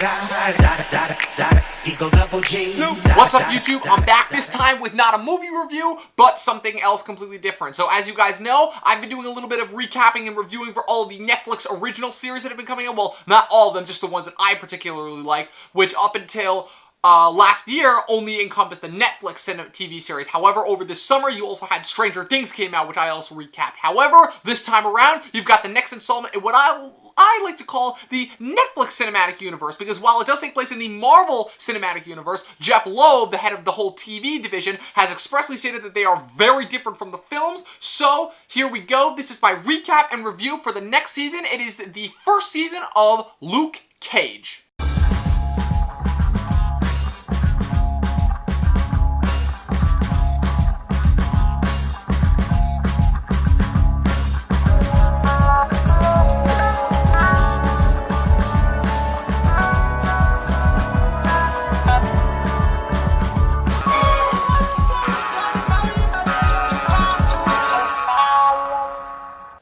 What's up, YouTube? I'm back this time with not a movie review, but something else completely different. So as you guys know, I've been doing a little bit of recapping and reviewing for all of the Netflix original series that have been coming out. Well, not all of them, just the ones that I particularly like, which up until last year only encompassed the Netflix TV series. However, over this summer, you also had Stranger Things came out, which I also recapped. However, this time around, you've got the next installment in what I like to call the Netflix cinematic universe, because while it does take place in the Marvel cinematic universe, Jeff Loeb, the head of the whole TV division, has expressly stated that they are very different from the films. So here we go. This is my recap and review for the next season. It is the first season of Luke Cage.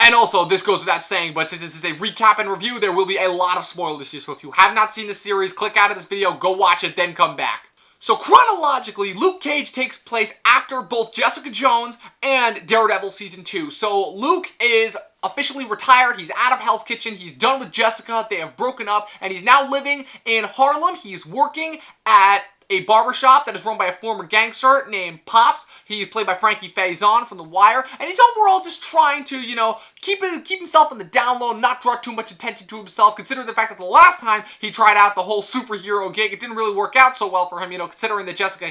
And also, this goes without saying, but since this is a recap and review, there will be a lot of spoilers here. So if you have not seen the series, click out of this video, go watch it, then come back. So chronologically, Luke Cage takes place after both Jessica Jones and Daredevil Season 2. So Luke is officially retired. He's out of Hell's Kitchen. He's done with Jessica. They have broken up, and he's now living in Harlem. He's working at a barbershop that is run by a former gangster named Pops. He's played by Frankie Faison from The Wire, and he's overall just trying to, keep himself on the down low, not draw too much attention to himself, considering the fact that the last time he tried out the whole superhero gig, it didn't really work out so well for him, considering that Jessica,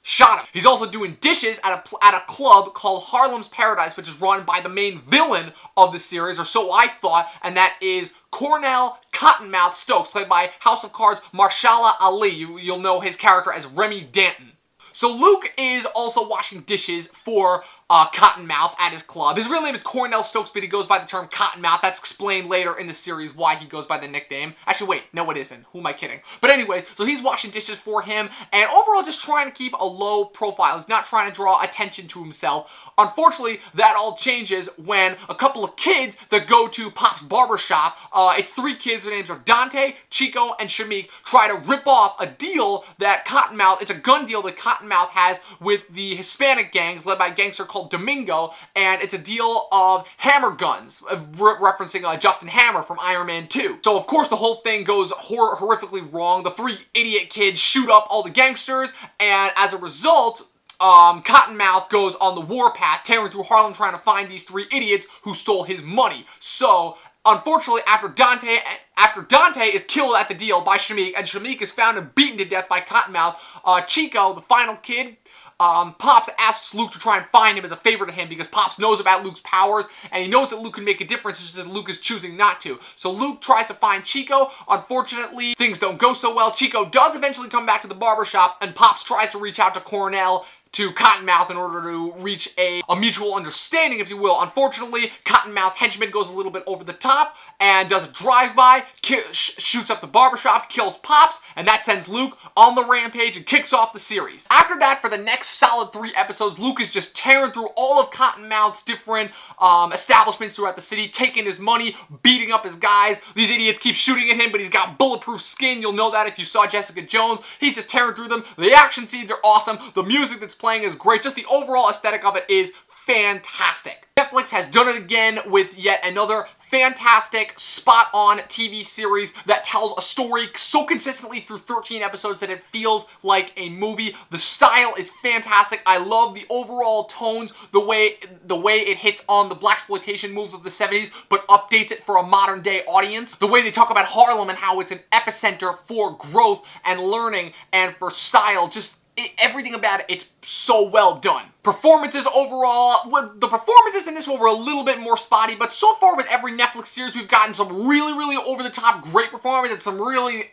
shot him. He's also doing dishes at a club called Harlem's Paradise, which is run by the main villain of the series, or so I thought, and that is Cornell Cottonmouth Stokes, played by House of Cards Mahershala Ali. You'll know his character as Remy Danton. So Luke is also washing dishes for Cottonmouth at his club. His real name is Cornell Stokes, but he goes by the term Cottonmouth. That's explained later in the series why he goes by the nickname. Actually, wait, no it isn't. Who am I kidding? But anyway, so he's washing dishes for him, and overall just trying to keep a low profile. He's not trying to draw attention to himself. Unfortunately, that all changes when a couple of kids that go to Pop's barbershop, it's three kids, their names are Dante, Chico, and Shamik, try to rip off a deal that Cottonmouth, it's a gun deal that Cottonmouth has with the Hispanic gangs led by a gangster called Domingo, and it's a deal of hammer guns, referencing Justin Hammer from Iron Man 2. So of course the whole thing goes horrifically wrong. The three idiot kids shoot up all the gangsters, and as a result, Cottonmouth goes on the warpath, tearing through Harlem trying to find these three idiots who stole his money. So unfortunately, after Dante is killed at the deal by Shamik, and Shamik is found and beaten to death by Cottonmouth, Chico, the final kid, Pops asks Luke to try and find him as a favor to him because Pops knows about Luke's powers, and he knows that Luke can make a difference, it's just that Luke is choosing not to. So Luke tries to find Chico. Unfortunately, things don't go so well. Chico does eventually come back to the barbershop, and Pops tries to reach out to Cornell, to Cottonmouth, in order to reach a mutual understanding, if you will. Unfortunately, Cottonmouth's henchman goes a little bit over the top and does a drive-by, shoots up the barbershop, kills Pops, and that sends Luke on the rampage and kicks off the series. After that, for the next solid 3 episodes, Luke is just tearing through all of Cottonmouth's different establishments throughout the city, taking his money, beating up his guys. These idiots keep shooting at him, but he's got bulletproof skin. You'll know that if you saw Jessica Jones. He's just tearing through them. The action scenes are awesome. The music that's playing is great. Just the overall aesthetic of it is fantastic. Netflix has done it again with yet another fantastic, spot-on TV series that tells a story so consistently through 13 episodes that it feels like a movie. The style is fantastic. I love the overall tones, the way it hits on the blaxploitation moves of the 70s, but updates it for a modern-day audience. The way they talk about Harlem and how it's an epicenter for growth and learning and for style, everything about it, it's so well done. Performances overall, the performances in this one were a little bit more spotty, but so far with every Netflix series, we've gotten some really over-the-top great performances and some really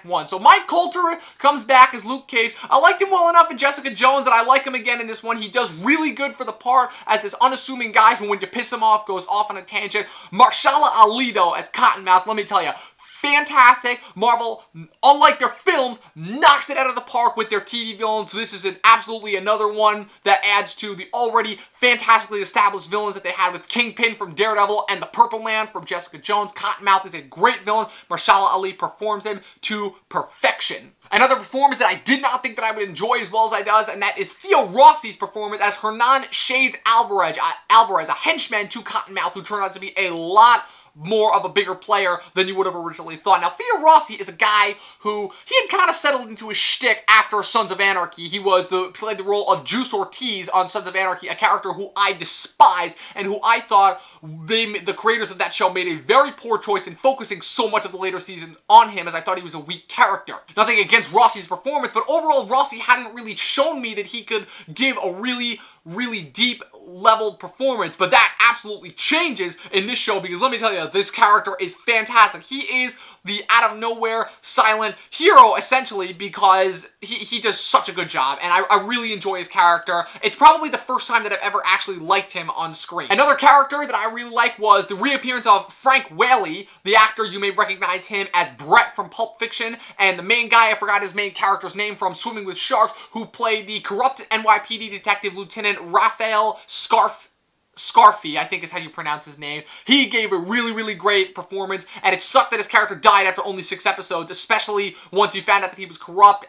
ones. So Mike Colter comes back as Luke Cage. I liked him well enough in Jessica Jones, and I like him again in this one. He does really good for the part as this unassuming guy who, when you piss him off, goes off on a tangent. Mahershala Ali, though, as Cottonmouth, let me tell you, fantastic. Marvel, unlike their films, knocks it out of the park with their TV villains. So this is absolutely another one that adds to the already fantastically established villains that they had with Kingpin from Daredevil and the Purple Man from Jessica Jones. Cottonmouth is a great villain. Mahershala Ali performs him to perfection. Another performance that I did not think that I would enjoy as well as I does, and that is Theo Rossi's performance as Hernan Shades Alvarez, a henchman to Cottonmouth, who turned out to be a lot more of a bigger player than you would have originally thought. Now, Theo Rossi is a guy who, he had kind of settled into his shtick after Sons of Anarchy. He played the role of Juice Ortiz on Sons of Anarchy, a character who I despise, and who I thought the creators of that show made a very poor choice in focusing so much of the later seasons on him, as I thought he was a weak character. Nothing against Rossi's performance, but overall, Rossi hadn't really shown me that he could give a really deep level performance, but that absolutely changes in this show, because let me tell you, this character is fantastic. He is the out-of-nowhere silent hero, essentially, because he does such a good job, and I really enjoy his character. It's probably the first time that I've ever actually liked him on screen. Another character that I really like was the reappearance of Frank Whaley, the actor. You may recognize him as Brett from Pulp Fiction, and the main guy, I forgot his main character's name, from Swimming with Sharks, who played the corrupt NYPD detective Lieutenant Raphael Scarfi, I think is how you pronounce his name. He gave a really great performance, and it sucked that his character died after only 6 episodes, especially once you found out that he was corrupt,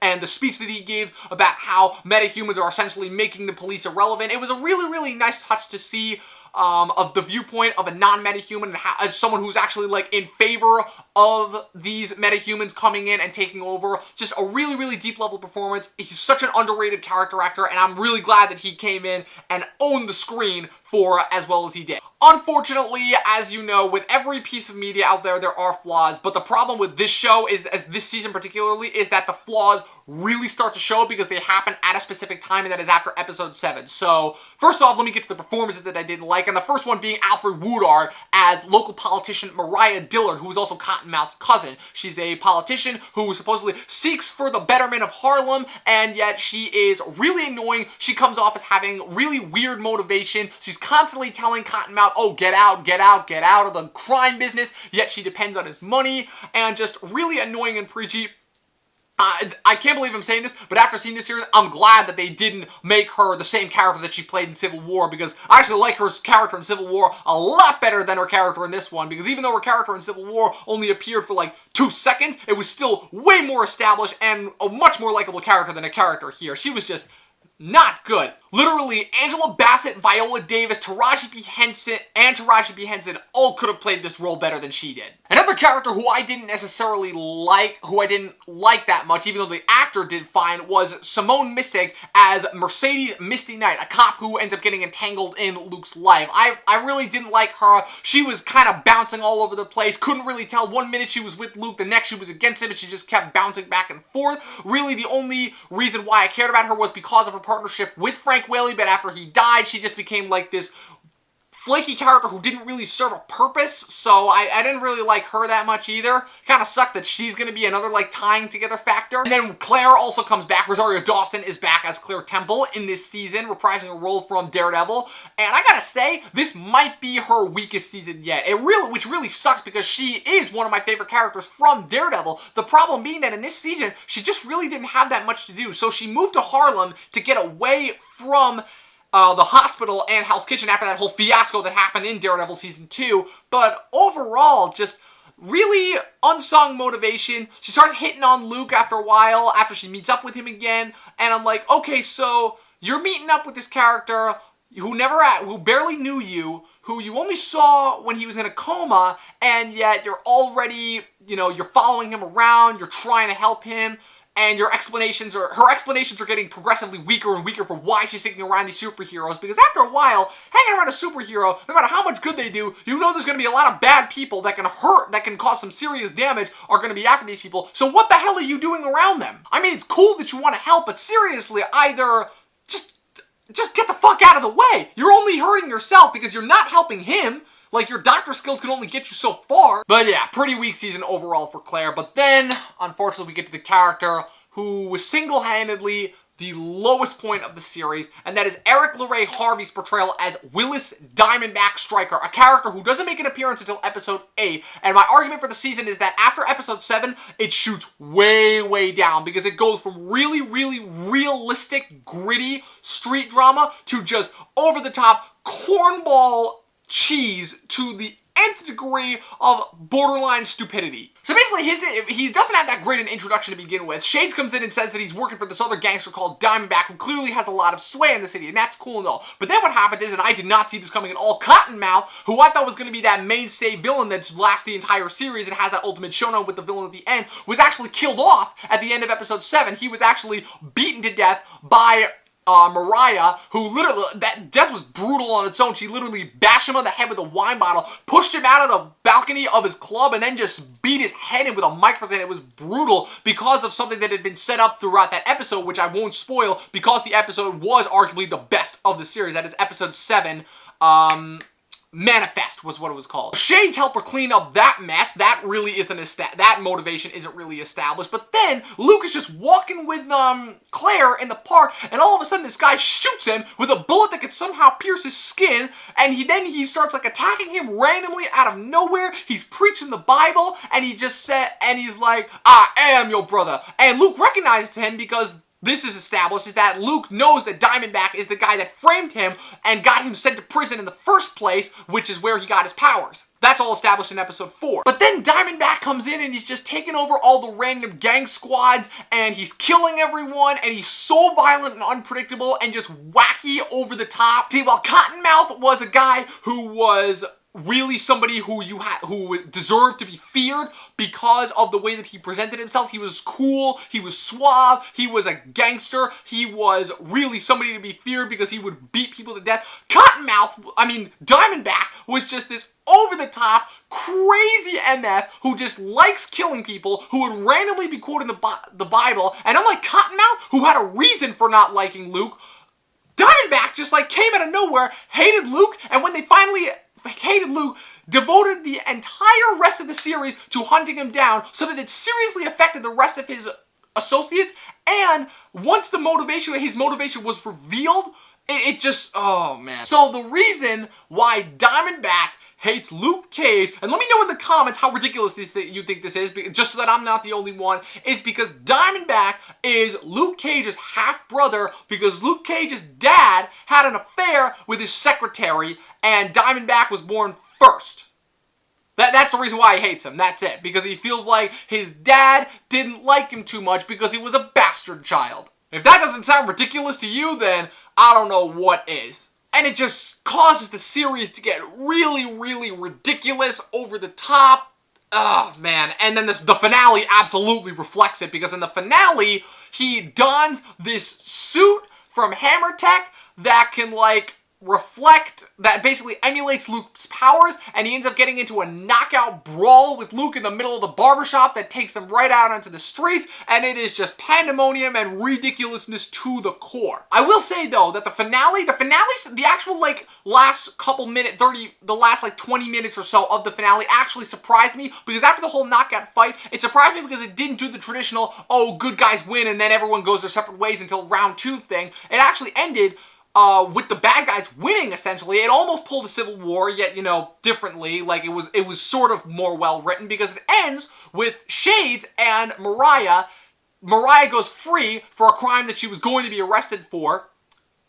and the speech that he gives about how metahumans are essentially making the police irrelevant. It was a really nice touch to see of the viewpoint of a non-metahuman, and as someone who's actually like in favor of these metahumans coming in and taking over. Just a really deep level performance. He's such an underrated character actor, and I'm really glad that he came in and owned the screen for as well as he did. Unfortunately, as you know, with every piece of media out there, there are flaws, but the problem with this show is, as this season particularly, is that the flaws really start to show because they happen at a specific time, and that is after episode 7. So, first off, let me get to the performances that I didn't like, and the first one being Alfred Woodard as local politician Mariah Dillard, who is also Cottonmouth's cousin. She's a politician who supposedly seeks for the betterment of Harlem, and yet she is really annoying. She comes off as having really weird motivation. She's constantly telling Cottonmouth, oh, get out of the crime business, yet she depends on his money, and just really annoying and preachy. I can't believe I'm saying this, but after seeing this series, I'm glad that they didn't make her the same character that she played in Civil War, because I actually like her character in Civil War a lot better than her character in this one, because even though her character in Civil War only appeared for like 2 seconds, it was still way more established and a much more likable character than a character here. She was just not good. Literally, Angela Bassett, Viola Davis, Taraji P. Henson all could have played this role better than she did. Another character who I didn't necessarily like, that much, even though the actor did fine, was Simone Missick as Mercedes Misty Knight, a cop who ends up getting entangled in Luke's life. I really didn't like her. She was kind of bouncing all over the place, couldn't really tell. One minute she was with Luke, the next she was against him, and she just kept bouncing back and forth. Really, the only reason why I cared about her was because of her partnership with Frank Whaley, but after he died, she just became like this flaky character who didn't really serve a purpose, so I didn't really like her that much either. Kind of sucks that she's going to be another, like, tying together factor. And then Claire also comes back. Rosario Dawson is back as Claire Temple in this season, reprising a role from Daredevil. And I gotta say, this might be her weakest season yet. Which really sucks, because she is one of my favorite characters from Daredevil. The problem being that in this season, she just really didn't have that much to do. So she moved to Harlem to get away from the hospital and Hell's Kitchen after that whole fiasco that happened in Daredevil Season 2, but overall, just really unsung motivation. She starts hitting on Luke after a while, after she meets up with him again, and I'm like, okay, so you're meeting up with this character who barely knew you, who you only saw when he was in a coma, and yet you're already, you're following him around, you're trying to help him, and her explanations are getting progressively weaker and weaker for why she's sticking around these superheroes, because after a while, hanging around a superhero, no matter how much good they do, you know there's going to be a lot of bad people that can hurt, that can cause some serious damage, are going to be after these people, so what the hell are you doing around them? I mean, it's cool that you want to help, but seriously, either just get the fuck out of the way. You're only hurting yourself because you're not helping him. Like, your doctor skills can only get you so far. But yeah, pretty weak season overall for Claire. But then, unfortunately, we get to the character who was single-handedly the lowest point of the series, and that is Eric LeRae Harvey's portrayal as Willis Diamondback Stryker, a character who doesn't make an appearance until episode 8. And my argument for the season is that after episode 7, it shoots way, way down because it goes from really, really realistic, gritty street drama to just over-the-top cornball cheese to the nth degree of borderline stupidity. So basically, he doesn't have that great an introduction to begin with. Shades comes in and says that he's working for this other gangster called Diamondback, who clearly has a lot of sway in the city, and that's cool and all. But then what happens is, and I did not see this coming at all, Cottonmouth, who I thought was going to be that mainstay villain that's lasts the entire series and has that ultimate showdown with the villain at the end, was actually killed off at the end of episode 7. He was actually beaten to death by Mariah, who literally, that death was brutal on its own. She literally bashed him on the head with a wine bottle, pushed him out of the balcony of his club, and then just beat his head in with a microphone. It was brutal because of something that had been set up throughout that episode, which I won't spoil, because the episode was arguably the best of the series. That is episode 7, Manifest was what it was called. Shades help her clean up that mess. That really isn't that motivation isn't really established. But then Luke is just walking with Claire in the park, and all of a sudden this guy shoots him with a bullet that could somehow pierce his skin, and he starts like attacking him randomly out of nowhere. He's preaching the Bible, and he's like, "I am your brother." And Luke recognizes him because this is established, is that Luke knows that Diamondback is the guy that framed him and got him sent to prison in the first place, which is where he got his powers. That's all established in episode 4. But then Diamondback comes in and he's just taking over all the random gang squads, and he's killing everyone, and he's so violent and unpredictable and just wacky over the top. See, while Cottonmouth was a guy who was really somebody who deserved to be feared because of the way that he presented himself. He was cool, he was suave, he was a gangster, he was really somebody to be feared because he would beat people to death. Diamondback was just this over-the-top, crazy MF who just likes killing people, who would randomly be quoting the Bible, and unlike Cottonmouth, who had a reason for not liking Luke, Diamondback just came out of nowhere, hated Luke, and when they finally hated Luke, devoted the entire rest of the series to hunting him down so that it seriously affected the rest of his associates. And once his motivation was revealed, it just, oh man. So the reason why Diamondback hates Luke Cage, and let me know in the comments how ridiculous you think this is, just so that I'm not the only one, is because Diamondback is Luke Cage's half-brother, because Luke Cage's dad had an affair with his secretary, and Diamondback was born first. That's the reason why he hates him, that's it, because he feels like his dad didn't like him too much because he was a bastard child. If that doesn't sound ridiculous to you, then I don't know what is. And it just causes the series to get really, really ridiculous, over the top. Oh, man. And then the finale absolutely reflects it, because in the finale, he dons this suit from Hammer Tech that can, reflect, that basically emulates Luke's powers, and he ends up getting into a knockout brawl with Luke in the middle of the barbershop that takes them right out onto the streets, and it is just pandemonium and ridiculousness to the core. I will say, though, that the actual, last couple minutes, the last, 20 minutes or so of the finale actually surprised me, because after the whole knockout fight, it surprised me because it didn't do the traditional, oh, good guys win, and then everyone goes their separate ways until round 2 thing. It actually ended with the bad guys winning, essentially. It almost pulled a civil war, yet, differently. It was sort of more well-written, because it ends with Shades and Mariah. Mariah goes free for a crime that she was going to be arrested for.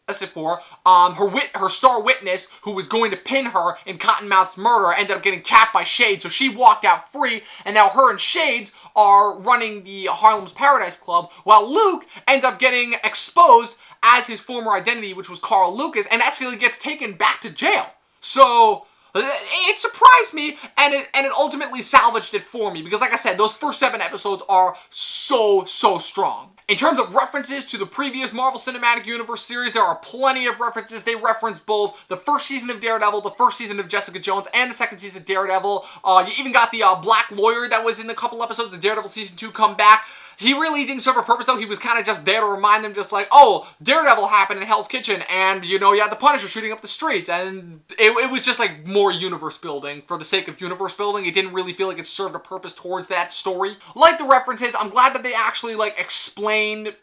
Her star witness, who was going to pin her in Cottonmouth's murder, ended up getting capped by Shades, so she walked out free, and now her and Shades are running the Harlem's Paradise Club, while Luke ends up getting exposed as his former identity, which was Carl Lucas, and actually gets taken back to jail. So it surprised me, and it ultimately salvaged it for me, because like I said, those first 7 episodes are so strong. In terms of references to the previous Marvel Cinematic Universe series, there are plenty of references. They reference both the first season of Daredevil, the first season of Jessica Jones, and the second season of Daredevil. You even got the black lawyer that was in the couple episodes of Daredevil Season 2 come back. He really didn't serve a purpose, though. He was kind of just there to remind them, just oh, Daredevil happened in Hell's Kitchen, and, you had the Punisher shooting up the streets, and it was just, more universe building for the sake of universe building. It didn't really feel like it served a purpose towards that story. Like the references, I'm glad that they actually, explained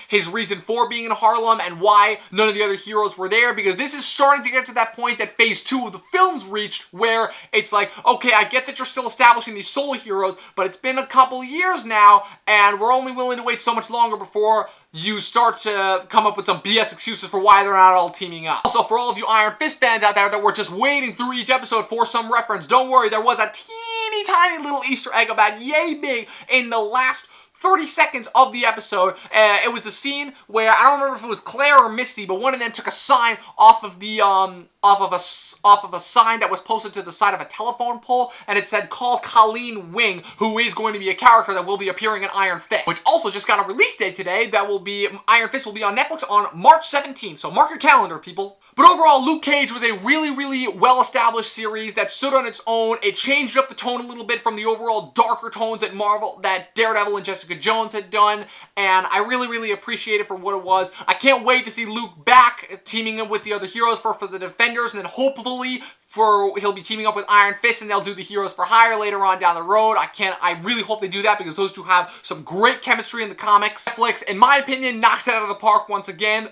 his reason for being in Harlem and why none of the other heroes were there, because this is starting to get to that point that phase 2 of the film's reached, where it's like, okay, I get that you're still establishing these solo heroes, but it's been a couple years now, and we're only willing to wait so much longer before you start to come up with some BS excuses for why they're not all teaming up. Also, for all of you Iron Fist fans out there that were just waiting through each episode for some reference, don't worry, there was a teeny tiny little Easter egg about yay big in the last 30 seconds of the episode. It was the scene where, I don't remember if it was Claire or Misty, but one of them took a sign off of the off of a sign that was posted to the side of a telephone pole, and it said, "Call Colleen Wing," who is going to be a character that will be appearing in Iron Fist, which also just got a release date today. That will be, Iron Fist will be on Netflix on March 17th, so mark your calendar, people. But overall, Luke Cage was a really, really well-established series that stood on its own. It changed up the tone a little bit from the overall darker tones that Daredevil and Jessica Jones had done, and I really, really appreciate it for what it was. I can't wait to see Luke back teaming up with the other heroes for the Defenders, and then hopefully he'll be teaming up with Iron Fist, and they'll do the Heroes for Hire later on down the road. I really hope they do that, because those two have some great chemistry in the comics. Netflix, in my opinion, knocks it out of the park once again.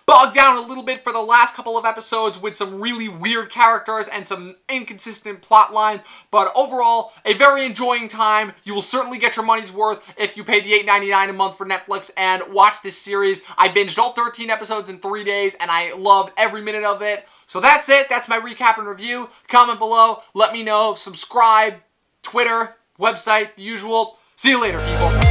Bogged down a little bit for the last couple of episodes with some really weird characters and some inconsistent plot lines, but overall, a very enjoying time. You will certainly get your money's worth if you pay the $8.99 a month for Netflix and watch this series. I binged all 13 episodes in 3 days, and I loved every minute of it. So that's it. That's my recap and review. Comment below. Let me know. Subscribe. Twitter. Website. The usual. See you later, people.